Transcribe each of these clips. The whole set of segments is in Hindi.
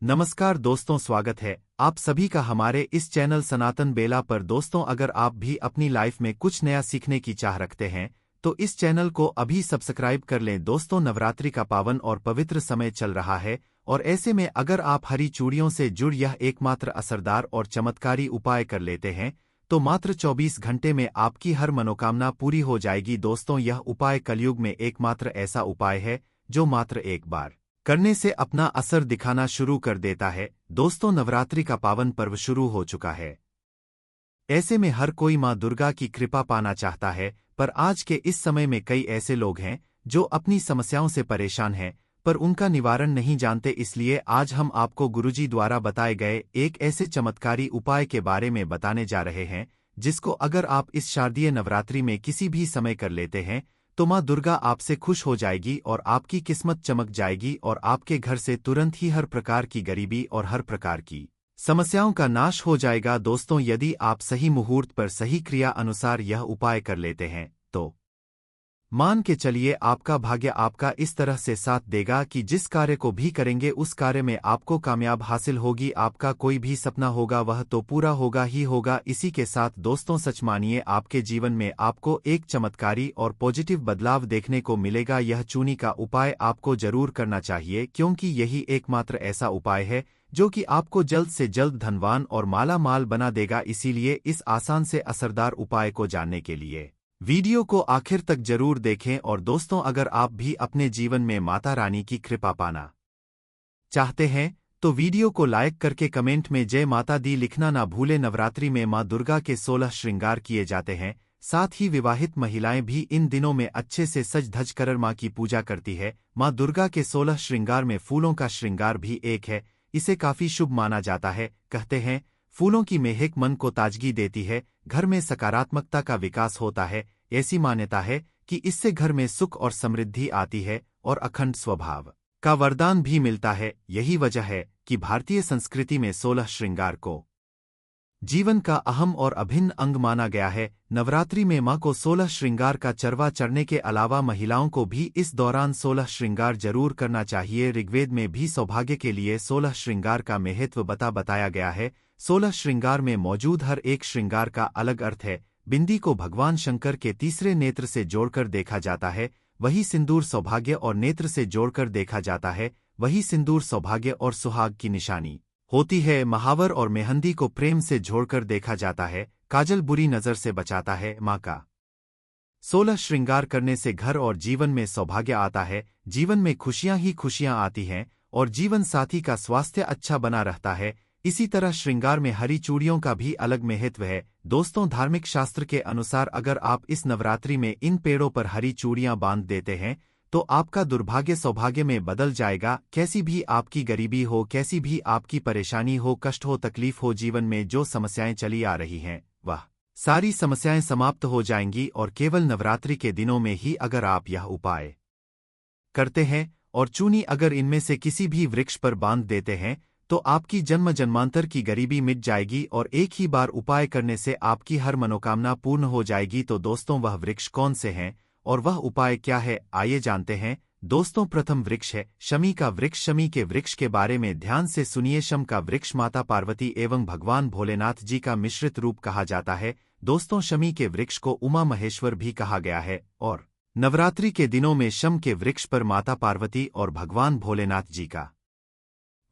नमस्कार दोस्तों, स्वागत है आप सभी का हमारे इस चैनल सनातन बेला पर। दोस्तों, अगर आप भी अपनी लाइफ में कुछ नया सीखने की चाह रखते हैं तो इस चैनल को अभी सब्सक्राइब कर लें। दोस्तों, नवरात्रि का पावन और पवित्र समय चल रहा है और ऐसे में अगर आप हरी चूड़ियों से जुड़ यह एकमात्र असरदार और चमत्कारी उपाय कर लेते हैं तो मात्र 24 घंटे में आपकी हर मनोकामना पूरी हो जाएगी। दोस्तों, यह उपाय कलयुग में एकमात्र ऐसा उपाय है जो मात्र एक बार करने से अपना असर दिखाना शुरू कर देता है। दोस्तों, नवरात्रि का पावन पर्व शुरू हो चुका है। ऐसे में हर कोई मां दुर्गा की कृपा पाना चाहता है, पर आज के इस समय में कई ऐसे लोग हैं जो अपनी समस्याओं से परेशान हैं पर उनका निवारण नहीं जानते। इसलिए आज हम आपको गुरुजी द्वारा बताए गए एक ऐसे चमत्कारी उपाय के बारे में बताने जा रहे हैं जिसको अगर आप इस शारदीय नवरात्रि में किसी भी समय कर लेते हैं तो मां दुर्गा आपसे खुश हो जाएगी और आपकी किस्मत चमक जाएगी और आपके घर से तुरंत ही हर प्रकार की गरीबी और हर प्रकार की समस्याओं का नाश हो जाएगा। दोस्तों, यदि आप सही मुहूर्त पर सही क्रिया अनुसार यह उपाय कर लेते हैं तो मान के चलिए आपका भाग्य आपका इस तरह से साथ देगा कि जिस कार्य को भी करेंगे उस कार्य में आपको कामयाब हासिल होगी। आपका कोई भी सपना होगा वह तो पूरा होगा ही होगा। इसी के साथ दोस्तों, सच मानिए आपके जीवन में आपको एक चमत्कारी और पॉजिटिव बदलाव देखने को मिलेगा। यह चूनी का उपाय आपको जरूर करना चाहिए क्योंकि यही एकमात्र ऐसा उपाय है जो कि आपको जल्द से जल्द धनवान और माला माल बना देगा। इसीलिए इस आसान से असरदार उपाय को जानने के लिए वीडियो को आखिर तक जरूर देखें। और दोस्तों, अगर आप भी अपने जीवन में माता रानी की कृपा पाना चाहते हैं तो वीडियो को लाइक करके कमेंट में जय माता दी लिखना ना भूलें। नवरात्रि में मां दुर्गा के 16 श्रृंगार किए जाते हैं। साथ ही विवाहित महिलाएं भी इन दिनों में अच्छे से सज धज कर मां की पूजा करती है। मां दुर्गा के 16 श्रृंगार में फूलों का श्रृंगार भी एक है। इसे काफी शुभ माना जाता है। कहते हैं फूलों की महक मन को ताजगी देती है, घर में सकारात्मकता का विकास होता है। ऐसी मान्यता है कि इससे घर में सुख और समृद्धि आती है और अखंड स्वभाव का वरदान भी मिलता है। यही वजह है कि भारतीय संस्कृति में 16 श्रृंगार को जीवन का अहम और अभिन्न अंग माना गया है। नवरात्रि में मां को 16 श्रृंगार का चरवा चढ़ने के अलावा महिलाओं को भी इस दौरान 16 श्रृंगार जरूर करना चाहिए। ऋग्वेद में भी सौभाग्य के लिए 16 श्रृंगार का महत्व बताया गया है। 16 श्रृंगार में मौजूद हर एक श्रृंगार का अलग अर्थ है। बिंदी को भगवान शंकर के तीसरे नेत्र से जोड़कर देखा जाता है, वही सिंदूर सौभाग्य और नेत्र से जोड़कर देखा जाता है। वही सिंदूर सौभाग्य और सुहाग की निशानी होती है। महावर और मेहंदी को प्रेम से जोड़कर देखा जाता है। काजल बुरी नजर से बचाता है। मां का 16 श्रृंगार करने से घर और जीवन में सौभाग्य आता है, जीवन में खुशियां ही खुशियां आती हैं और जीवन साथी का स्वास्थ्य अच्छा बना रहता है। इसी तरह श्रृंगार में हरी चूड़ियों का भी अलग महत्व है। दोस्तों, धार्मिक शास्त्र के अनुसार अगर आप इस नवरात्रि में इन पेड़ों पर हरी चूड़ियां बांध देते हैं तो आपका दुर्भाग्य सौभाग्य में बदल जाएगा। कैसी भी आपकी गरीबी हो, कैसी भी आपकी परेशानी हो, कष्ट हो, तकलीफ हो, जीवन में जो समस्याएं चली आ रही हैं वह सारी समस्याएं समाप्त हो जाएंगी। और केवल नवरात्रि के दिनों में ही अगर आप यह उपाय करते हैं और चूनी अगर इनमें से किसी भी वृक्ष पर बांध देते हैं तो आपकी जन्म जन्मांतर की गरीबी मिट जाएगी और एक ही बार उपाय करने से आपकी हर मनोकामना पूर्ण हो जाएगी। तो दोस्तों, वह वृक्ष कौन से हैं और वह उपाय क्या है, आइए जानते हैं। दोस्तों, प्रथम वृक्ष है शमी का वृक्ष। शमी के वृक्ष के बारे में ध्यान से सुनिए। शम का वृक्ष माता पार्वती एवं भगवान भोलेनाथ जी का मिश्रित रूप कहा जाता है। दोस्तों, शमी के वृक्ष को उमा महेश्वर भी कहा गया है और नवरात्रि के दिनों में शम के वृक्ष पर माता पार्वती और भगवान भोलेनाथ जी का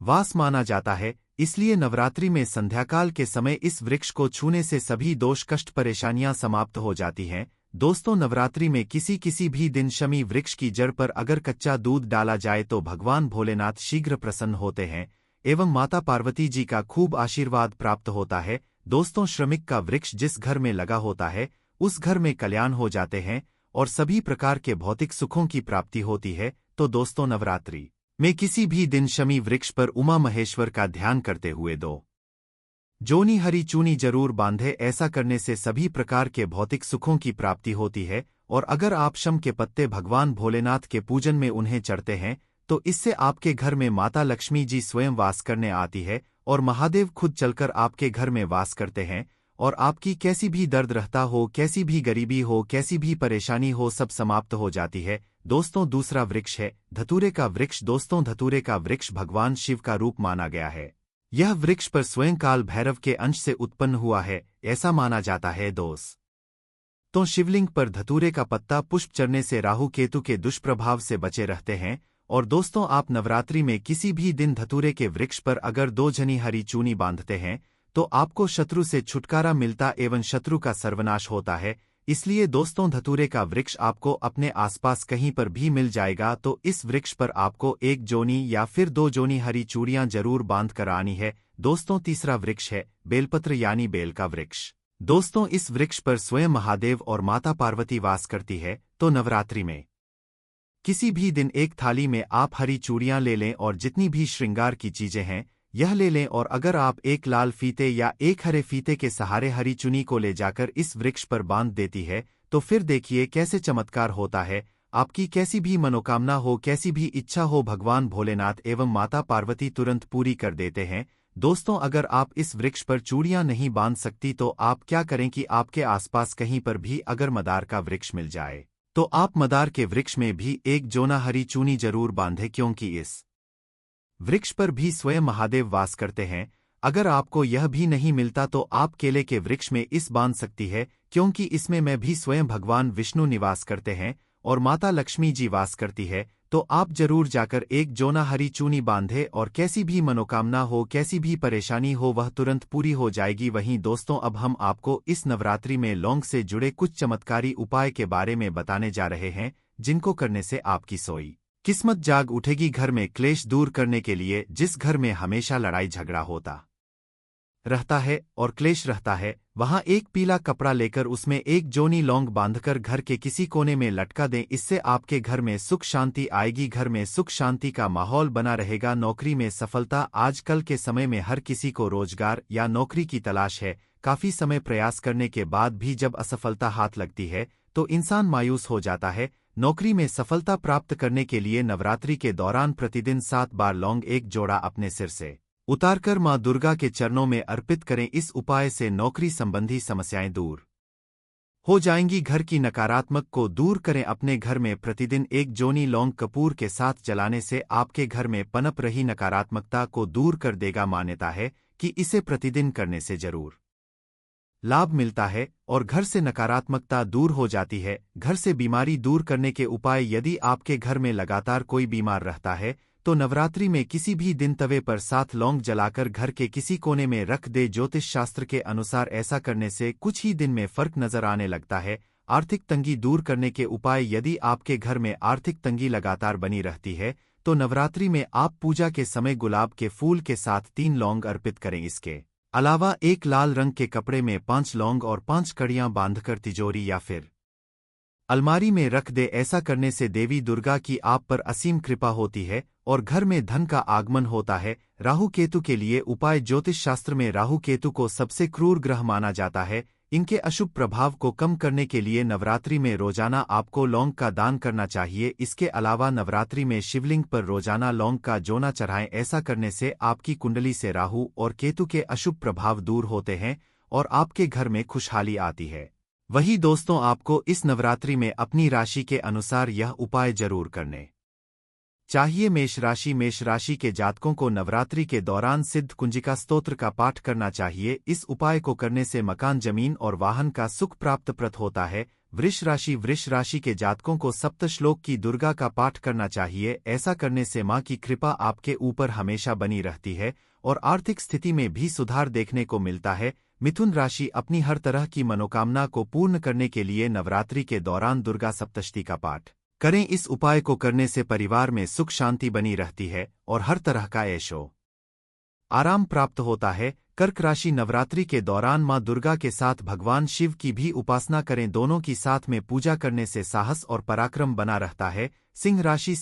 वास माना जाता है। इसलिए नवरात्रि में संध्याकाल के समय इस वृक्ष को छूने से सभी दोष कष्ट परेशानियां समाप्त हो जाती हैं। दोस्तों, नवरात्रि में किसी भी दिन शमी वृक्ष की जड़ पर अगर कच्चा दूध डाला जाए तो भगवान भोलेनाथ शीघ्र प्रसन्न होते हैं एवं माता पार्वती जी का खूब आशीर्वाद प्राप्त होता है। दोस्तों, श्रमिक का वृक्ष जिस घर में लगा होता है उस घर में कल्याण हो जाते हैं और सभी प्रकार के भौतिक सुखों की प्राप्ति होती है। तो दोस्तों, नवरात्रि में किसी भी दिन शमी वृक्ष पर उमा महेश्वर का ध्यान करते हुए दो जोनी हरी चूनी जरूर बांधे। ऐसा करने से सभी प्रकार के भौतिक सुखों की प्राप्ति होती है। और अगर आप शम के पत्ते भगवान भोलेनाथ के पूजन में उन्हें चढ़ते हैं तो इससे आपके घर में माता लक्ष्मी जी स्वयं वास करने आती है और महादेव खुद चलकर आपके घर में वास करते हैं और आपकी कैसी भी दर्द रहता हो, कैसी भी गरीबी हो, कैसी भी परेशानी हो, सब समाप्त हो जाती है। दोस्तों, दूसरा वृक्ष है धतूरे का वृक्ष। दोस्तों, धतूरे का वृक्ष भगवान शिव का रूप माना गया है। यह वृक्ष पर स्वयं काल भैरव के अंश से उत्पन्न हुआ है, ऐसा माना जाता है। तो शिवलिंग पर धतूरे का पत्ता पुष्प चढ़ने से राहु केतु के दुष्प्रभाव से बचे रहते हैं। और दोस्तों, आप नवरात्रि में किसी भी दिन धतूरे के वृक्ष पर अगर 2 जनी हरी चूनी बांधते हैं तो आपको शत्रु से छुटकारा मिलता एवं शत्रु का सर्वनाश होता है। इसलिए दोस्तों, धतूरे का वृक्ष आपको अपने आसपास कहीं पर भी मिल जाएगा, तो इस वृक्ष पर आपको 1 जोनी या फिर 2 जोनी हरी चूड़ियां जरूर बांध कर आनी है। दोस्तों, तीसरा वृक्ष है बेलपत्र यानी बेल का वृक्ष। दोस्तों, इस वृक्ष पर स्वयं महादेव और माता पार्वती वास करती है। तो नवरात्रि में किसी भी दिन एक थाली में आप हरी चूड़ियां ले लें और जितनी भी श्रृंगार की चीजें हैं यह ले लें, और अगर आप एक लाल फीते या एक हरे फीते के सहारे हरी चुनी को ले जाकर इस वृक्ष पर बांध देती है, तो फिर देखिए कैसे चमत्कार होता है। आपकी कैसी भी मनोकामना हो, कैसी भी इच्छा हो, भगवान भोलेनाथ एवं माता पार्वती तुरंत पूरी कर देते हैं। दोस्तों, अगर आप इस वृक्ष पर चूड़ियां नहीं बांध सकती तो आप क्या करें कि आपके आसपास कहीं पर भी अगर मदार का वृक्ष मिल जाए तो आप मदार के वृक्ष में भी 1 जोना हरी चूनी जरूर बांधें, क्योंकि इस वृक्ष पर भी स्वयं महादेव वास करते हैं। अगर आपको यह भी नहीं मिलता तो आप केले के वृक्ष में इस बांध सकती है, क्योंकि इसमें मैं भी स्वयं भगवान विष्णु निवास करते हैं और माता लक्ष्मी जी वास करती है। तो आप जरूर जाकर 1 जोना हरी चूनी बांधे और कैसी भी मनोकामना हो, कैसी भी परेशानी हो, वह तुरंत पूरी हो जाएगी। वहीं दोस्तों, अब हम आपको इस नवरात्रि में लौंग से जुड़े कुछ चमत्कारी उपाय के बारे में बताने जा रहे हैं, जिनको करने से आपकी सोई किस्मत जाग उठेगी। घर में क्लेश दूर करने के लिए जिस घर में हमेशा लड़ाई झगड़ा होता रहता है और क्लेश रहता है, वहां एक पीला कपड़ा लेकर उसमें 1 जोनी लौंग बांधकर घर के किसी कोने में लटका दें। इससे आपके घर में सुख शांति आएगी, घर में सुख शांति का माहौल बना रहेगा। नौकरी में सफलता। आजकल के समय में हर किसी को रोजगार या नौकरी की तलाश है। काफी समय प्रयास करने के बाद भी जब असफलता हाथ लगती है तो इंसान मायूस हो जाता है। नौकरी में सफलता प्राप्त करने के लिए नवरात्रि के दौरान प्रतिदिन 7 बार लौंग 1 जोड़ा अपने सिर से उतारकर मां दुर्गा के चरणों में अर्पित करें। इस उपाय से नौकरी संबंधी समस्याएं दूर हो जाएंगी। घर की नकारात्मक को दूर करें। अपने घर में प्रतिदिन 1 जोनी लौंग कपूर के साथ जलाने से आपके घर में पनप रही नकारात्मकता को दूर कर देगा। मान्यता है कि इसे प्रतिदिन करने से जरूर लाभ मिलता है और घर से नकारात्मकता दूर हो जाती है। घर से बीमारी दूर करने के उपाय। यदि आपके घर में लगातार कोई बीमार रहता है तो नवरात्रि में किसी भी दिन तवे पर 7 लौंग जलाकर घर के किसी कोने में रख दे। ज्योतिष शास्त्र के अनुसार ऐसा करने से कुछ ही दिन में फर्क नजर आने लगता है। आर्थिक तंगी दूर करने के उपाय। यदि आपके घर में आर्थिक तंगी लगातार बनी रहती है तो नवरात्रि में आप पूजा के समय गुलाब के फूल के साथ 3 लौंग अर्पित करें। इसके अलावा एक लाल रंग के कपड़े में 5 लौंग और 5 कड़ियां बांधकर तिजोरी या फिर अलमारी में रख दे। ऐसा करने से देवी दुर्गा की आप पर असीम कृपा होती है और घर में धन का आगमन होता है। राहु केतु के लिए उपाय। ज्योतिष शास्त्र में राहु केतु को सबसे क्रूर ग्रह माना जाता है। इनके अशुभ प्रभाव को कम करने के लिए नवरात्रि में रोजाना आपको लौंग का दान करना चाहिए। इसके अलावा नवरात्रि में शिवलिंग पर रोजाना लौंग का जोना चढ़ाएं। ऐसा करने से आपकी कुंडली से राहु और केतु के अशुभ प्रभाव दूर होते हैं और आपके घर में खुशहाली आती है। वही दोस्तों, आपको इस नवरात्रि में अपनी राशि के अनुसार यह उपाय जरूर करने चाहिए। मेष राशि के जातकों को नवरात्रि के दौरान सिद्ध कुंजिका स्तोत्र का पाठ करना चाहिए। इस उपाय को करने से मकान, जमीन और वाहन का सुख प्राप्त होता है। वृष राशि के जातकों को सप्त श्लोक की दुर्गा का पाठ करना चाहिए। ऐसा करने से मां की कृपा आपके ऊपर हमेशा बनी रहती है और आर्थिक स्थिति में भी सुधार देखने को मिलता है। मिथुन राशि अपनी हर तरह की मनोकामना को पूर्ण करने के लिए नवरात्रि के दौरान दुर्गा सप्तशती का पाठ करें। इस उपाय को करने से परिवार में सुख शांति बनी रहती है और हर तरह का ऐशो आराम प्राप्त होता है। कर्क राशि नवरात्रि के दौरान मां दुर्गा के साथ भगवान शिव की भी उपासना करें। दोनों की साथ में पूजा करने से साहस और पराक्रम बना रहता है। सिंह राशि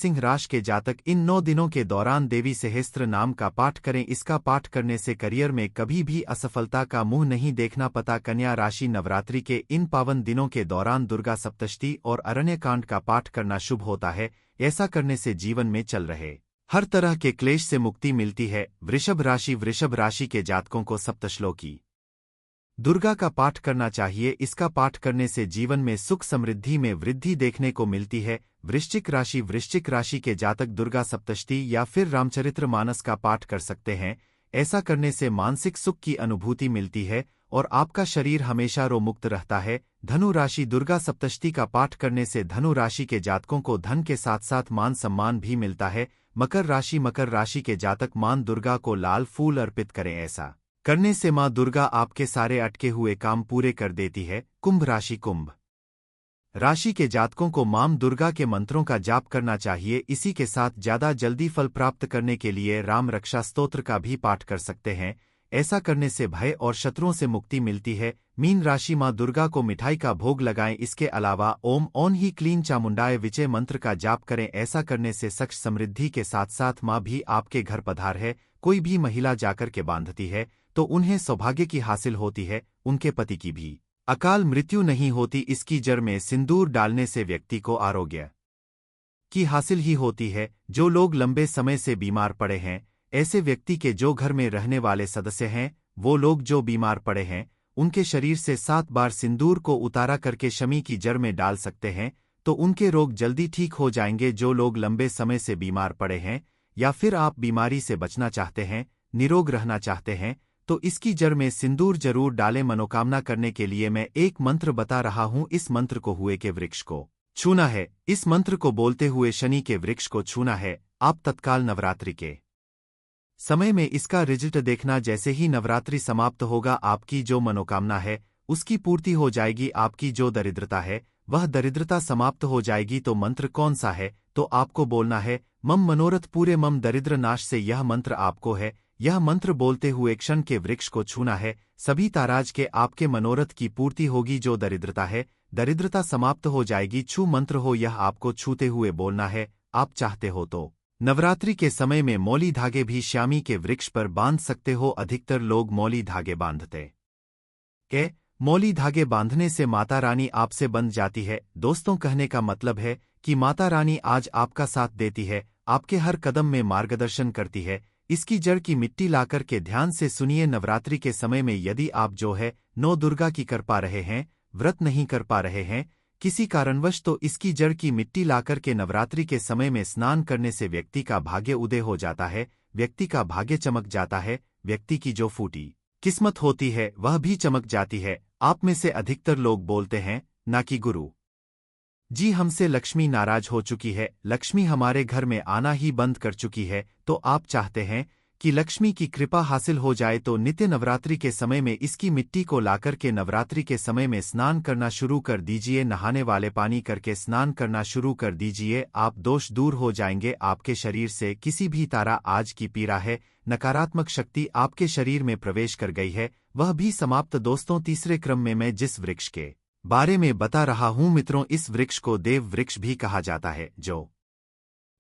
के जातक इन 9 दिनों के दौरान देवी सहस्त्र नाम का पाठ करें। इसका पाठ करने से करियर में कभी भी असफलता का मुंह नहीं देखना पता। कन्या राशि नवरात्रि के इन पावन दिनों के दौरान दुर्गा सप्तशती और अरण्यकांड का पाठ करना शुभ होता है। ऐसा करने से जीवन में चल रहे हर तरह के क्लेश से मुक्ति मिलती है। वृषभ राशि के जातकों को सप्तश्लोकी दुर्गा का पाठ करना चाहिए। इसका पाठ करने से जीवन में सुख समृद्धि में वृद्धि देखने को मिलती है। वृश्चिक राशि के जातक दुर्गा सप्तशती या फिर रामचरितमानस का पाठ कर सकते हैं। ऐसा करने से मानसिक सुख की अनुभूति मिलती है और आपका शरीर हमेशा रोगमुक्त रहता है। धनु राशि दुर्गा सप्तशती का पाठ करने से धनु राशि के जातकों को धन के साथ साथ मान सम्मान भी मिलता है। मकर राशि के जातक मां दुर्गा को लाल फूल अर्पित करें। ऐसा करने से मां दुर्गा आपके सारे अटके हुए काम पूरे कर देती है। कुंभ राशि के जातकों को मां दुर्गा के मंत्रों का जाप करना चाहिए। इसी के साथ ज्यादा जल्दी फल प्राप्त करने के लिए राम रक्षा स्तोत्र का भी पाठ कर सकते हैं। ऐसा करने से भय और शत्रुओं से मुक्ति मिलती है। मीन राशि मां दुर्गा को मिठाई का भोग लगाएं। इसके अलावा ओम ओन ही क्लीन चामुंडाय विजय मंत्र का जाप करें। ऐसा करने से सुख समृद्धि के साथ साथ मां भी आपके घर पधार है। कोई भी महिला जाकर के बांधती है तो उन्हें सौभाग्य की हासिल होती है, उनके पति की भी अकाल मृत्यु नहीं होती। इसकी जड़ में सिंदूर डालने से व्यक्ति को आरोग्य की हासिल ही होती है। जो लोग लंबे समय से बीमार पड़े हैं, ऐसे व्यक्ति के जो घर में रहने वाले सदस्य हैं, वो लोग जो बीमार पड़े हैं, उनके शरीर से 7 बार सिंदूर को उतारा करके शमी की जड़ में डाल सकते हैं तो उनके रोग जल्दी ठीक हो जाएंगे। जो लोग लंबे समय से बीमार पड़े हैं या फिर आप बीमारी से बचना चाहते हैं, निरोग रहना चाहते हैं, तो इसकी जड़ में सिंदूर जरूर डालें। मनोकामना करने के लिए मैं एक मंत्र बता रहा हूं। इस मंत्र को हुए के वृक्ष को छूना है। इस मंत्र को बोलते हुए शनि के वृक्ष को छूना है। आप तत्काल नवरात्रि के समय में इसका रिजल्ट देखना। जैसे ही नवरात्रि समाप्त होगा, आपकी जो मनोकामना है उसकी पूर्ति हो जाएगी। आपकी जो दरिद्रता है वह दरिद्रता समाप्त हो जाएगी। तो मंत्र कौन सा है? तो आपको बोलना है मम मनोरथ पूरे मम दरिद्र नाश से। यह मंत्र आपको है। यह मंत्र बोलते हुए क्षण के वृक्ष को छूना है। सभी ताराज के आपके मनोरथ की पूर्ति होगी। जो दरिद्रता है, दरिद्रता समाप्त हो जाएगी। छू मंत्र हो यह आपको छूते हुए बोलना है। आप चाहते हो तो नवरात्रि के समय में मौली धागे भी श्यामी के वृक्ष पर बांध सकते हो। अधिकतर लोग मौली धागे बांधते के मौली धागे बांधने से माता रानी आपसे बंध जाती है। दोस्तों, कहने का मतलब है कि माता रानी आज आपका साथ देती है, आपके हर कदम में मार्गदर्शन करती है। इसकी जड़ की मिट्टी लाकर के ध्यान से सुनिए। नवरात्रि के समय में यदि आप जो है नौ दुर्गा की कर पा रहे हैं, व्रत नहीं कर पा रहे हैं किसी कारणवश, तो इसकी जड़ की मिट्टी लाकर के नवरात्रि के समय में स्नान करने से व्यक्ति का भाग्य उदय हो जाता है, व्यक्ति का भाग्य चमक जाता है, व्यक्ति की जो फूटी किस्मत होती है वह भी चमक जाती है। आप में से अधिकतर लोग बोलते हैं ना कि गुरु जी, हमसे लक्ष्मी नाराज हो चुकी है, लक्ष्मी हमारे घर में आना ही बंद कर चुकी है। तो आप चाहते हैं कि लक्ष्मी की कृपा हासिल हो जाए, तो नित्य नवरात्रि के समय में इसकी मिट्टी को लाकर के नवरात्रि के समय में स्नान करना शुरू कर दीजिए। नहाने वाले पानी करके स्नान करना शुरू कर दीजिए। आप दोष दूर हो जाएंगे। आपके शरीर से किसी भी तारा आज की पीड़ा है, नकारात्मक शक्ति आपके शरीर में प्रवेश कर गई है, वह भी समाप्त। दोस्तों, तीसरे क्रम में मैं जिस वृक्ष के बारे में बता रहा हूं मित्रों, इस वृक्ष को देव वृक्ष भी कहा जाता है। जो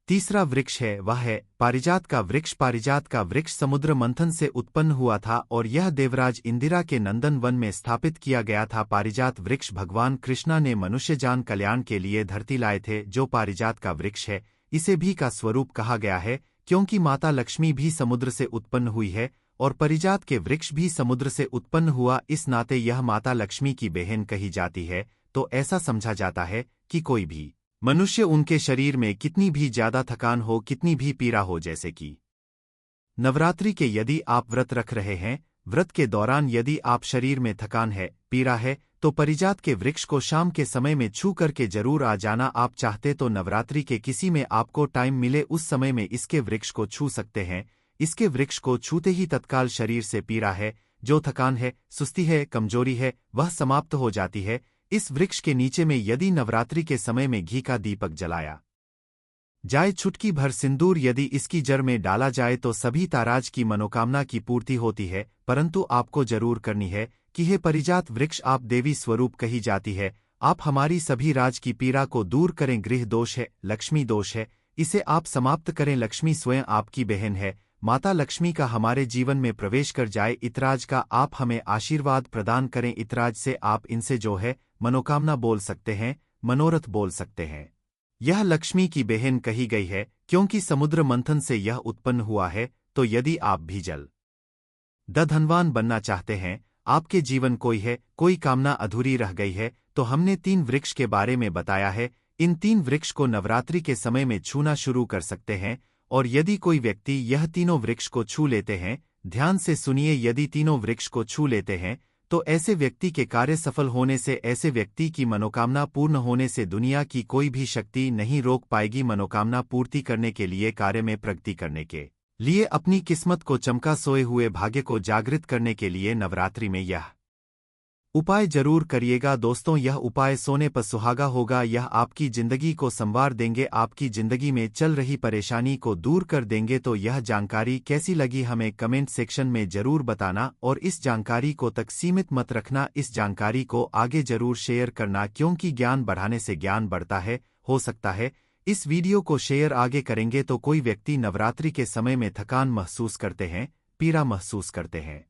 तीसरा वृक्ष है वह है पारिजात का वृक्ष। पारिजात का वृक्ष समुद्र मंथन से उत्पन्न हुआ था और यह देवराज इंदिरा के नंदन वन में स्थापित किया गया था। पारिजात वृक्ष भगवान कृष्णा ने मनुष्य जान कल्याण के लिए धरती लाए थे। जो पारिजात का वृक्ष है, इसे भी का स्वरूप कहा गया है, क्योंकि माता लक्ष्मी भी समुद्र से उत्पन्न हुई है और पारिजात के वृक्ष भी समुद्र से उत्पन्न हुआ। इस नाते यह माता लक्ष्मी की बहन कही जाती है। तो ऐसा समझा जाता है कि कोई भी मनुष्य उनके शरीर में कितनी भी ज्यादा थकान हो, कितनी भी पीड़ा हो, जैसे कि नवरात्रि के यदि आप व्रत रख रहे हैं, व्रत के दौरान यदि आप शरीर में थकान है, पीड़ा है, तो पारिजात के वृक्ष को शाम के समय में छू करके जरूर आ जाना। आप चाहते तो नवरात्रि के किसी में आपको टाइम मिले उस समय में इसके वृक्ष को छू सकते हैं। इसके वृक्ष को छूते ही तत्काल शरीर से पीड़ा है, जो थकान है, सुस्ती है, कमजोरी है, वह समाप्त हो जाती है। इस वृक्ष के नीचे में यदि नवरात्रि के समय में घी का दीपक जलाया जाए, चुटकी भर सिंदूर यदि इसकी जड़ में डाला जाए, तो सभी ताराज की मनोकामना की पूर्ति होती है। परंतु आपको जरूर करनी है कि हे पारिजात वृक्ष, आप देवी स्वरूप कही जाती है, आप हमारी सभी राज की पीड़ा को दूर करें। गृह दोष है, लक्ष्मी दोष है, इसे आप समाप्त करें। लक्ष्मी स्वयं आपकी बहन है, माता लक्ष्मी का हमारे जीवन में प्रवेश कर जाए। इतराज का आप हमें आशीर्वाद प्रदान करें। इतराज से आप इनसे जो है मनोकामना बोल सकते हैं, मनोरथ बोल सकते हैं। यह लक्ष्मी की बहन कही गई है क्योंकि समुद्र मंथन से यह उत्पन्न हुआ है। तो यदि आप भी जल धनवान बनना चाहते हैं, आपके जीवन कोई है, कोई कामना अधूरी रह गई है, तो हमने 3 वृक्ष के बारे में बताया है। इन 3 वृक्ष को नवरात्रि के समय में छूना शुरू कर सकते हैं, और यदि कोई व्यक्ति यह तीनों वृक्ष को छू लेते हैं, ध्यान से सुनिए, यदि तीनों वृक्ष को छू लेते हैं, तो ऐसे व्यक्ति के कार्य सफल होने से, ऐसे व्यक्ति की मनोकामना पूर्ण होने से दुनिया की कोई भी शक्ति नहीं रोक पाएगी। मनोकामना पूर्ति करने के लिए, कार्य में प्रगति करने के लिए, अपनी किस्मत को चमका सोए हुए भाग्य को जागृत करने के लिए नवरात्रि में यह उपाय जरूर करिएगा दोस्तों। यह उपाय सोने पर सुहागा होगा। यह आपकी जिंदगी को संवार देंगे, आपकी जिंदगी में चल रही परेशानी को दूर कर देंगे। तो यह जानकारी कैसी लगी हमें कमेंट सेक्शन में जरूर बताना, और इस जानकारी को तक सीमित मत रखना, इस जानकारी को आगे जरूर शेयर करना, क्योंकि ज्ञान बढ़ाने से ज्ञान बढ़ता है। हो सकता है इस वीडियो को शेयर आगे करेंगे तो कोई व्यक्ति नवरात्रि के समय में थकान महसूस करते हैं, पीड़ा महसूस करते हैं,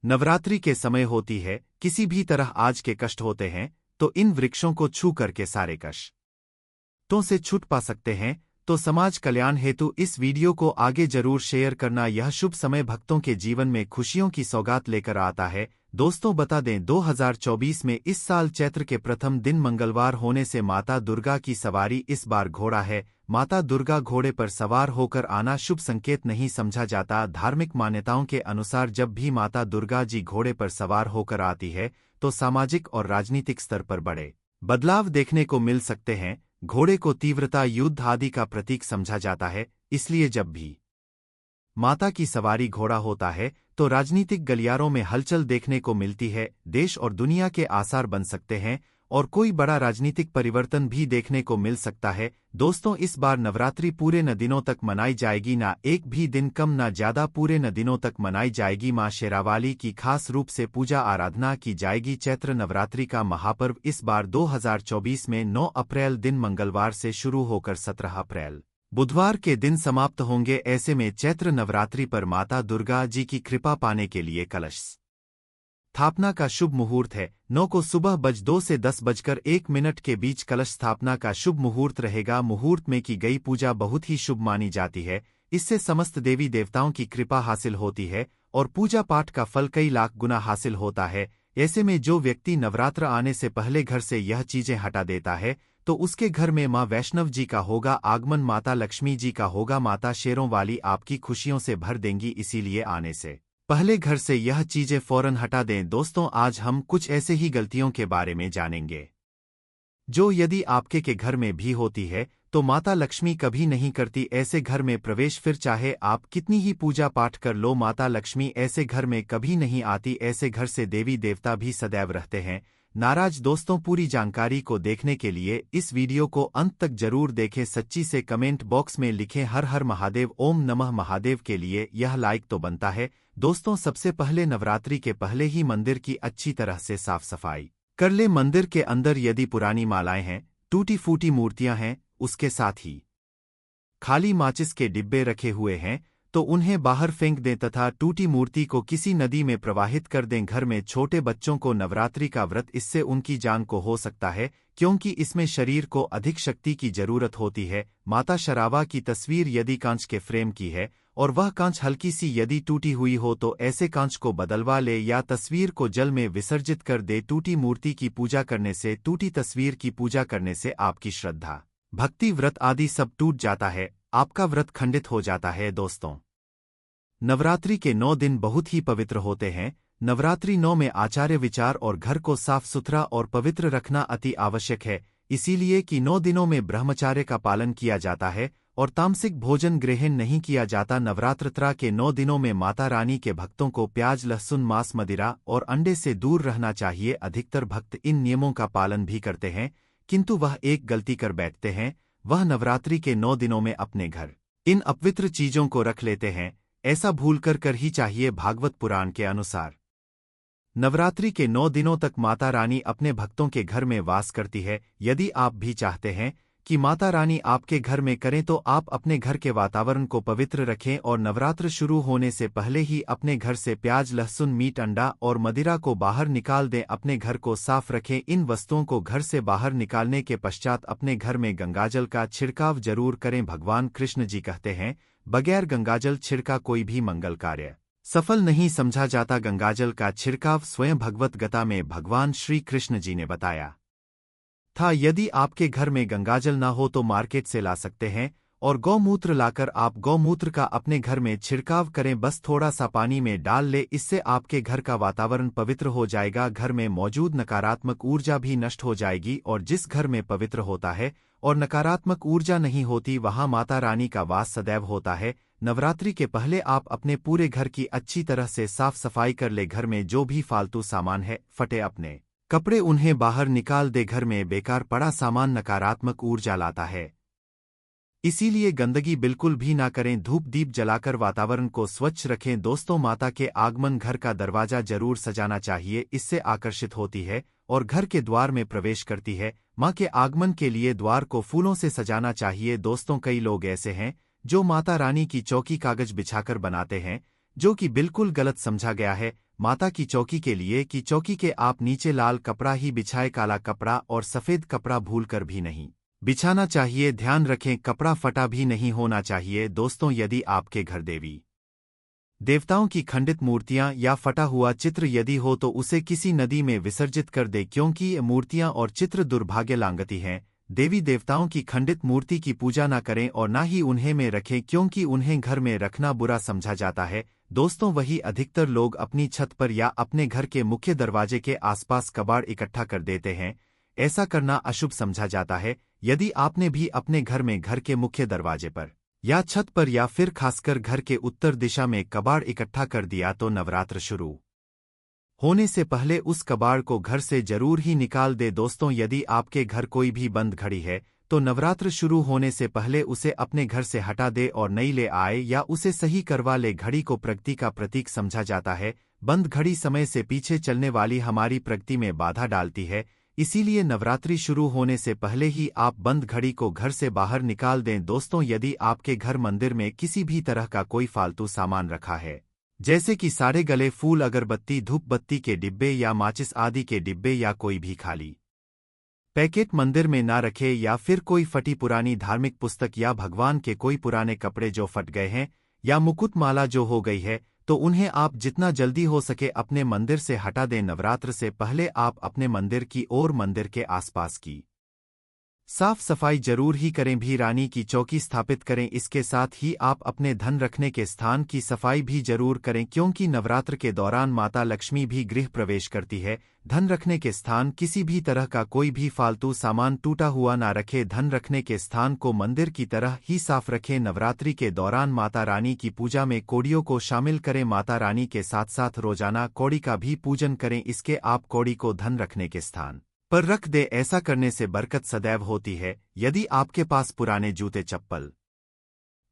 नवरात्रि के समय होती है, किसी भी तरह आज के कष्ट होते हैं, तो इन वृक्षों को छू करके सारे कष्टों से छूट पा सकते हैं। तो समाज कल्याण हेतु इस वीडियो को आगे जरूर शेयर करना। यह शुभ समय भक्तों के जीवन में खुशियों की सौगात लेकर आता है। दोस्तों बता दें, 2024 में इस साल चैत्र के प्रथम दिन मंगलवार होने से माता दुर्गा की सवारी इस बार घोड़ा है। माता दुर्गा घोड़े पर सवार होकर आना शुभ संकेत नहीं समझा जाता। धार्मिक मान्यताओं के अनुसार जब भी माता दुर्गा जी घोड़े पर सवार होकर आती है, तो सामाजिक और राजनीतिक स्तर पर बड़े बदलाव देखने को मिल सकते हैं। घोड़े को तीव्रता, युद्ध आदि का प्रतीक समझा जाता है, इसलिए जब भी माता की सवारी घोड़ा होता है, तो राजनीतिक गलियारों में हलचल देखने को मिलती है। देश और दुनिया के आसार बन सकते हैं, और कोई बड़ा राजनीतिक परिवर्तन भी देखने को मिल सकता है। दोस्तों इस बार नवरात्रि पूरे 9 दिनों तक मनाई जाएगी, ना एक भी दिन कम ना ज्यादा, पूरे 9 दिनों तक मनाई जाएगी। मां शेरावाली की खास रूप से पूजा आराधना की जाएगी। चैत्र नवरात्रि का महापर्व इस बार 2024 में 9 अप्रैल दिन मंगलवार से शुरू होकर 17 अप्रैल बुधवार के दिन समाप्त होंगे। ऐसे में चैत्र नवरात्रि पर माता दुर्गा जी की कृपा पाने के लिए कलश स्थापना का शुभ मुहूर्त है। 9 को सुबह 2 से 10:01 के बीच कलश स्थापना का शुभ मुहूर्त रहेगा। मुहूर्त में की गई पूजा बहुत ही शुभ मानी जाती है। इससे समस्त देवी देवताओं की कृपा हासिल होती है, और पूजा पाठ का फल कई लाख गुना हासिल होता है। ऐसे में जो व्यक्ति नवरात्र आने से पहले घर से यह चीजें हटा देता है, तो उसके घर में मां वैष्णव जी का होगा आगमन, माता लक्ष्मी जी का होगा। माता शेरों वाली आपकी खुशियों से भर देंगी, इसीलिए आने से पहले घर से यह चीजें फौरन हटा दें। दोस्तों आज हम कुछ ऐसे ही गलतियों के बारे में जानेंगे जो यदि आपके के घर में भी होती है, तो माता लक्ष्मी कभी नहीं करती ऐसे घर में प्रवेश। फिर चाहे आप कितनी ही पूजा पाठ कर लो, माता लक्ष्मी ऐसे घर में कभी नहीं आती। ऐसे घर से देवी देवता भी सदैव रहते हैं नाराज। दोस्तों पूरी जानकारी को देखने के लिए इस वीडियो को अंत तक जरूर देखें। सच्ची से कमेंट बॉक्स में लिखें हर हर महादेव, ओम नमः महादेव के लिए यह लाइक तो बनता है। दोस्तों सबसे पहले नवरात्रि के पहले ही मंदिर की अच्छी तरह से साफ सफाई कर ले। मंदिर के अंदर यदि पुरानी मालाएं हैं, टूटी फूटी मूर्तियां हैं, उसके साथ ही खाली माचिस के डिब्बे रखे हुए हैं, तो उन्हें बाहर फेंक दें तथा टूटी मूर्ति को किसी नदी में प्रवाहित कर दें। घर में छोटे बच्चों को नवरात्रि का व्रत, इससे उनकी जान को हो सकता है, क्योंकि इसमें शरीर को अधिक शक्ति की जरूरत होती है। माता शरावा की तस्वीर यदि कांच के फ्रेम की है और वह कांच हल्की सी यदि टूटी हुई हो, तो ऐसे कांच को बदलवा ले या तस्वीर को जल में विसर्जित कर दे। टूटी मूर्ति की पूजा करने से, टूटी तस्वीर की पूजा करने से आपकी श्रद्धा, भक्ति, व्रत आदि सब टूट जाता है, आपका व्रत खंडित हो जाता है। दोस्तों नवरात्रि के 9 दिन बहुत ही पवित्र होते हैं। नवरात्रि 9 में आचार्य विचार और घर को साफ सुथरा और पवित्र रखना अति आवश्यक है, इसीलिए कि 9 दिनों में ब्रह्मचार्य का पालन किया जाता है और तामसिक भोजन ग्रहण नहीं किया जाता। नवरात्रा के 9 दिनों में माता रानी के भक्तों को प्याज, लहसुन, मांस, मदिरा और अंडे से दूर रहना चाहिए। अधिकतर भक्त इन नियमों का पालन भी करते हैं, किंतु वह एक गलती कर बैठते हैं, वह नवरात्रि के 9 दिनों में अपने घर इन अपवित्र चीजों को रख लेते हैं। ऐसा भूल कर ही चाहिए। भागवत पुराण के अनुसार नवरात्रि के 9 दिनों तक माता रानी अपने भक्तों के घर में वास करती है। यदि आप भी चाहते हैं कि माता रानी आपके घर में करें, तो आप अपने घर के वातावरण को पवित्र रखें और नवरात्र शुरू होने से पहले ही अपने घर से प्याज, लहसुन, मीट, अंडा और मदिरा को बाहर निकाल दें। अपने घर को साफ रखें। इन वस्तुओं को घर से बाहर निकालने के पश्चात अपने घर में गंगाजल का छिड़काव जरूर करें। भगवान कृष्ण जी कहते हैं, बगैर गंगाजल छिड़का कोई भी मंगल कार्य सफल नहीं समझा जाता। गंगाजल का छिड़काव स्वयं भगवत गीता में भगवान श्री कृष्ण जी ने बताया था। यदि आपके घर में गंगाजल ना हो तो मार्केट से ला सकते हैं, और गौमूत्र लाकर आप गौमूत्र का अपने घर में छिड़काव करें। बस थोड़ा सा पानी में डाल ले, इससे आपके घर का वातावरण पवित्र हो जाएगा। घर में मौजूद नकारात्मक ऊर्जा भी नष्ट हो जाएगी, और जिस घर में पवित्र होता है और नकारात्मक ऊर्जा नहीं होती, वहां माता रानी का वास सदैव होता है। नवरात्रि के पहले आप अपने पूरे घर की अच्छी तरह से साफ सफाई कर ले। घर में जो भी फालतू सामान है, फटे अपने कपड़े, उन्हें बाहर निकाल दे। घर में बेकार पड़ा सामान नकारात्मक ऊर्जा लाता है, इसीलिए गंदगी बिल्कुल भी ना करें। धूप दीप जलाकर वातावरण को स्वच्छ रखें। दोस्तों, माता के आगमन घर का दरवाजा जरूर सजाना चाहिए, इससे आकर्षित होती है और घर के द्वार में प्रवेश करती है। मां के आगमन के लिए द्वार को फूलों से सजाना चाहिए। दोस्तों, कई लोग ऐसे हैं जो माता रानी की चौकी कागज बिछाकर बनाते हैं, जो कि बिल्कुल गलत समझा गया है। माता की चौकी के लिए की चौकी के आप नीचे लाल कपड़ा ही बिछाए, काला कपड़ा और सफेद कपड़ा भूलकर भी नहीं बिछाना चाहिए। ध्यान रखें, कपड़ा फटा भी नहीं होना चाहिए। दोस्तों, यदि आपके घर देवी देवताओं की खंडित मूर्तियां या फटा हुआ चित्र यदि हो तो उसे किसी नदी में विसर्जित कर दे, क्योंकि ये मूर्तियां और चित्र दुर्भाग्य लांगती हैं। देवी देवताओं की खंडित मूर्ति की पूजा न करें और न ही उन्हें में रखें, क्योंकि उन्हें घर में रखना बुरा समझा जाता है। दोस्तों, वही अधिकतर लोग अपनी छत पर या अपने घर के मुख्य दरवाजे के आसपास कबाड़ इकट्ठा कर देते हैं। ऐसा करना अशुभ समझा जाता है। यदि आपने भी अपने घर में घर के मुख्य दरवाजे पर या छत पर या फिर खासकर घर के उत्तर दिशा में कबाड़ इकट्ठा कर दिया तो नवरात्र शुरू होने से पहले उस कबाड़ को घर से जरूर ही निकाल दे। दोस्तों, यदि आपके घर कोई भी बंद घड़ी है तो नवरात्र शुरू होने से पहले उसे अपने घर से हटा दे और नई ले आए या उसे सही करवा ले। घड़ी को प्रगति का प्रतीक समझा जाता है। बंद घड़ी समय से पीछे चलने वाली हमारी प्रगति में बाधा डालती है, इसीलिए नवरात्रि शुरू होने से पहले ही आप बंद घड़ी को घर से बाहर निकाल दें। दोस्तों, यदि आपके घर मंदिर में किसी भी तरह का कोई फालतू सामान रखा है, जैसे कि साड़े गले फूल, अगरबत्ती, धूप बत्ती के डिब्बे या माचिस आदि के डिब्बे या कोई भी खाली पैकेट मंदिर में ना रखे, या फिर कोई फटी पुरानी धार्मिक पुस्तक या भगवान के कोई पुराने कपड़े जो फट गए हैं या मुकुट माला जो हो गई है, तो उन्हें आप जितना जल्दी हो सके अपने मंदिर से हटा दें। नवरात्र से पहले आप अपने मंदिर की और मंदिर के आसपास की साफ सफाई जरूर ही करें। भी रानी की चौकी स्थापित करें। इसके साथ ही आप अपने धन रखने के स्थान की सफाई भी जरूर करें, क्योंकि नवरात्र के दौरान माता लक्ष्मी भी गृह प्रवेश करती है। धन रखने के स्थान किसी भी तरह का कोई भी फालतू सामान टूटा हुआ ना रखे। धन रखने के स्थान को मंदिर की तरह ही साफ रखें। नवरात्रि के दौरान माता रानी की पूजा में कौड़ियों को शामिल करें। माता रानी के साथ साथ रोजाना कौड़ी का भी पूजन करें। इसके आप कौड़ी को धन रखने के स्थान पर रख दे। ऐसा करने से बरकत सदैव होती है। यदि आपके पास पुराने जूते चप्पल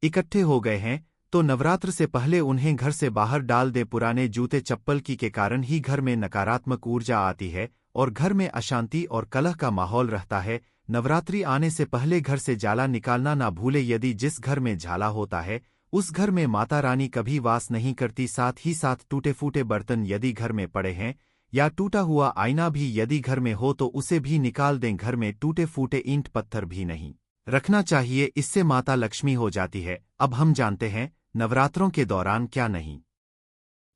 इकट्ठे हो गए हैं तो नवरात्र से पहले उन्हें घर से बाहर डाल दे। पुराने जूते चप्पल की के कारण ही घर में नकारात्मक ऊर्जा आती है और घर में अशांति और कलह का माहौल रहता है। नवरात्रि आने से पहले घर से जाला निकालना ना भूले। यदि जिस घर में झाला होता है उस घर में माता रानी कभी वास नहीं करती। साथ ही साथ टूटे फूटे बर्तन यदि घर में पड़े हैं या टूटा हुआ आईना भी यदि घर में हो तो उसे भी निकाल दें। घर में टूटे फूटे ईंट पत्थर भी नहीं रखना चाहिए, इससे माता लक्ष्मी हो जाती है। अब हम जानते हैं नवरात्रों के दौरान क्या नहीं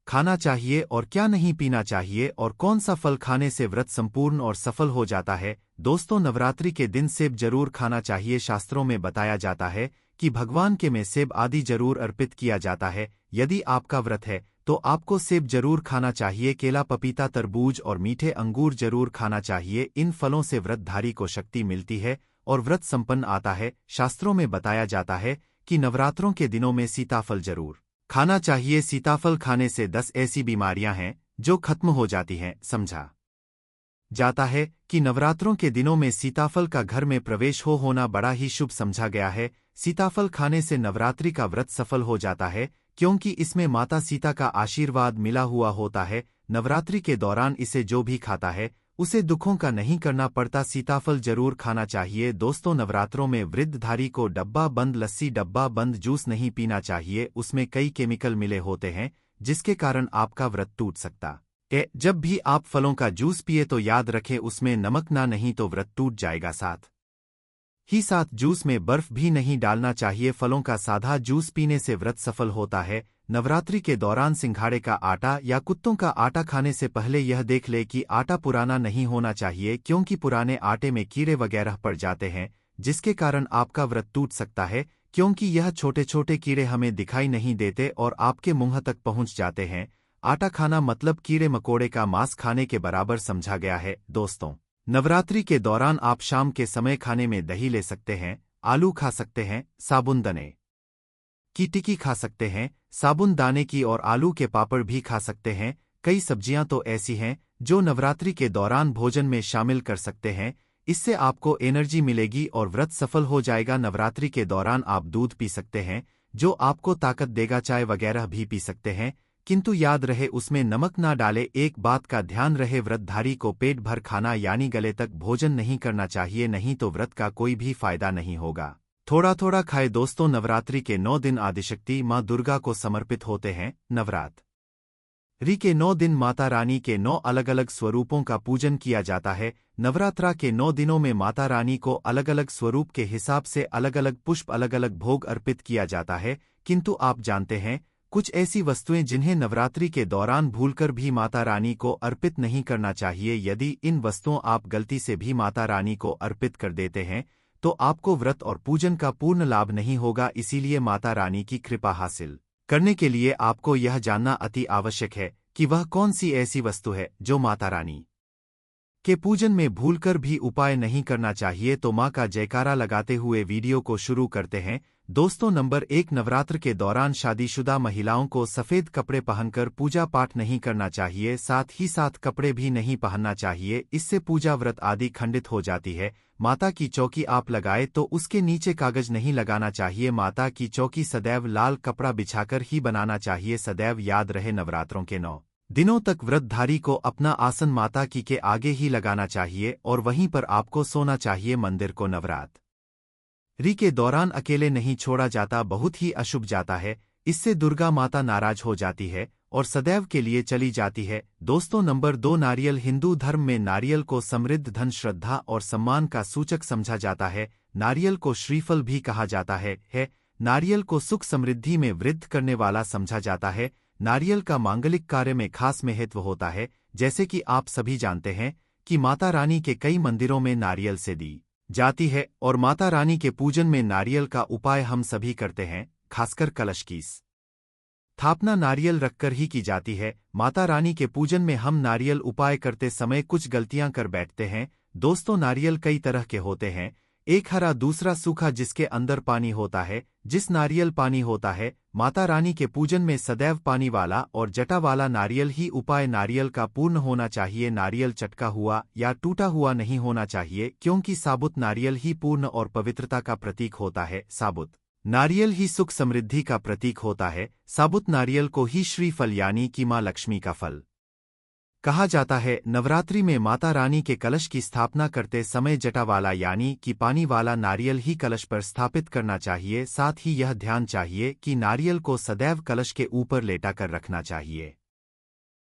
खाना चाहिए और क्या नहीं पीना चाहिए और कौन सा फल खाने से व्रत संपूर्ण और सफल हो जाता है। दोस्तों, नवरात्रि के दिन सेब जरूर खाना चाहिए। शास्त्रों में बताया जाता है कि भगवान के में सेब आदि जरूर अर्पित किया जाता है। यदि आपका व्रत है तो आपको सेब जरूर खाना चाहिए। केला, पपीता, तरबूज और मीठे अंगूर जरूर खाना चाहिए। इन फलों से व्रतधारी को शक्ति मिलती है और व्रत संपन्न आता है। शास्त्रों में बताया जाता है कि नवरात्रों के दिनों में सीताफल जरूर खाना चाहिए। सीताफल खाने से 10 ऐसी बीमारियां हैं जो खत्म हो जाती हैं। समझा जाता है कि नवरात्रों के दिनों में सीताफल का घर में प्रवेश होना बड़ा ही शुभ समझा गया है। सीताफल खाने से नवरात्रि का व्रत सफल हो जाता है, क्योंकि इसमें माता सीता का आशीर्वाद मिला हुआ होता है। नवरात्रि के दौरान इसे जो भी खाता है उसे दुखों का नहीं करना पड़ता। सीताफल जरूर खाना चाहिए। दोस्तों, नवरात्रों में वृद्धधारी को डब्बा बंद लस्सी, डब्बा बंद जूस नहीं पीना चाहिए। उसमें कई केमिकल मिले होते हैं जिसके कारण आपका व्रत टूट सकता है। जब भी आप फलों का जूस पिए तो याद रखें उसमें नमक ना, नहीं तो व्रत टूट जाएगा। साथ ही साथ जूस में बर्फ भी नहीं डालना चाहिए। फलों का सादा जूस पीने से व्रत सफल होता है। नवरात्रि के दौरान सिंघाड़े का आटा या कुत्तों का आटा खाने से पहले यह देख ले कि आटा पुराना नहीं होना चाहिए, क्योंकि पुराने आटे में कीड़े वगैरह पड़ जाते हैं, जिसके कारण आपका व्रत टूट सकता है, क्योंकि यह छोटे छोटे कीड़े हमें दिखाई नहीं देते और आपके मुंह तक पहुंच जाते हैं। आटा खाना मतलब कीड़े मकोड़े का मांस खाने के बराबर समझा गया है। दोस्तों, नवरात्रि के दौरान आप शाम के समय खाने में दही ले सकते हैं, आलू खा सकते हैं, साबूनदाने की टिक्की खा सकते हैं, साबूनदाने की और आलू के पापड़ भी खा सकते हैं। कई सब्जियां तो ऐसी हैं जो नवरात्रि के दौरान भोजन में शामिल कर सकते हैं। इससे आपको एनर्जी मिलेगी और व्रत सफल हो जाएगा। नवरात्रि के दौरान आप दूध पी सकते हैं, जो आपको ताकत देगा। चाय वगैरह भी पी सकते हैं, किंतु याद रहे उसमें नमक ना डाले। एक बात का ध्यान रहे, व्रतधारी को पेट भर खाना यानी गले तक भोजन नहीं करना चाहिए, नहीं तो व्रत का कोई भी फायदा नहीं होगा। थोड़ा थोड़ा खाए। दोस्तों, नवरात्रि के 9 दिन आदिशक्ति माँ दुर्गा को समर्पित होते हैं। नवरात्रि के 9 दिन माता रानी के 9 अलग अलग स्वरूपों का पूजन किया जाता है। नवरात्रा के 9 दिनों में माता रानी को अलग अलग स्वरूप के हिसाब से अलग अलग पुष्प, अलग अलग भोग अर्पित किया जाता है। किंतु आप जानते हैं, कुछ ऐसी वस्तुएं जिन्हें नवरात्रि के दौरान भूलकर भी माता रानी को अर्पित नहीं करना चाहिए। यदि इन वस्तुओं आप गलती से भी माता रानी को अर्पित कर देते हैं तो आपको व्रत और पूजन का पूर्ण लाभ नहीं होगा। इसीलिए माता रानी की कृपा हासिल करने के लिए आपको यह जानना अति आवश्यक है कि वह कौन सी ऐसी वस्तु है जो माता रानी के पूजन में भूलकर भी उपाय नहीं करना चाहिए। तो मां का जयकारा लगाते हुए वीडियो को शुरू करते हैं। दोस्तों, नंबर 1, नवरात्र के दौरान शादीशुदा महिलाओं को सफेद कपड़े पहनकर पूजा पाठ नहीं करना चाहिए, साथ ही साथ कपड़े भी नहीं पहनना चाहिए। इससे पूजा व्रत आदि खंडित हो जाती है। माता की चौकी आप लगाए तो उसके नीचे कागज नहीं लगाना चाहिए। माता की चौकी सदैव लाल कपड़ा बिछाकर ही बनाना चाहिए। सदैव याद रहे, नवरात्रों के 9 दिनों तक व्रतधारी को अपना आसन माता की के आगे ही लगाना चाहिए और वहीं पर आपको सोना चाहिए। मंदिर को नवरात्रि के दौरान अकेले नहीं छोड़ा जाता, बहुत ही अशुभ जाता है। इससे दुर्गा माता नाराज हो जाती है और सदैव के लिए चली जाती है। दोस्तों, नंबर 2, नारियल। हिंदू धर्म में नारियल को समृद्ध, धन, श्रद्धा और सम्मान का सूचक समझा जाता है। नारियल को श्रीफल भी कहा जाता है। नारियल को सुख समृद्धि में वृद्धि करने वाला समझा जाता है। नारियल का मांगलिक कार्य में खास महत्व होता है। जैसे कि आप सभी जानते हैं कि माता रानी के कई मंदिरों में नारियल से दी जाती है और माता रानी के पूजन में नारियल का उपाय हम सभी करते हैं। खासकर कलश की स्थापना नारियल रखकर ही की जाती है। माता रानी के पूजन में हम नारियल उपाय करते समय कुछ गलतियां कर बैठते हैं। दोस्तों, नारियल कई तरह के होते हैं, एक हरा, दूसरा सूखा जिसके अंदर पानी होता है। जिस नारियल पानी होता है, माता रानी के पूजन में सदैव पानी वाला और जटा वाला नारियल ही उपाय नारियल का पूर्ण होना चाहिए। नारियल चटका हुआ या टूटा हुआ नहीं होना चाहिए, क्योंकि साबुत नारियल ही पूर्ण और पवित्रता का प्रतीक होता है। साबुत नारियल ही सुख समृद्धि का प्रतीक होता है। साबुत नारियल को ही श्रीफल यानी कि मां लक्ष्मी का फल कहा जाता है। नवरात्रि में माता रानी के कलश की स्थापना करते समय जटा वाला यानी कि पानी वाला नारियल ही कलश पर स्थापित करना चाहिए। साथ ही यह ध्यान चाहिए कि नारियल को सदैव कलश के ऊपर लेटा कर रखना चाहिए।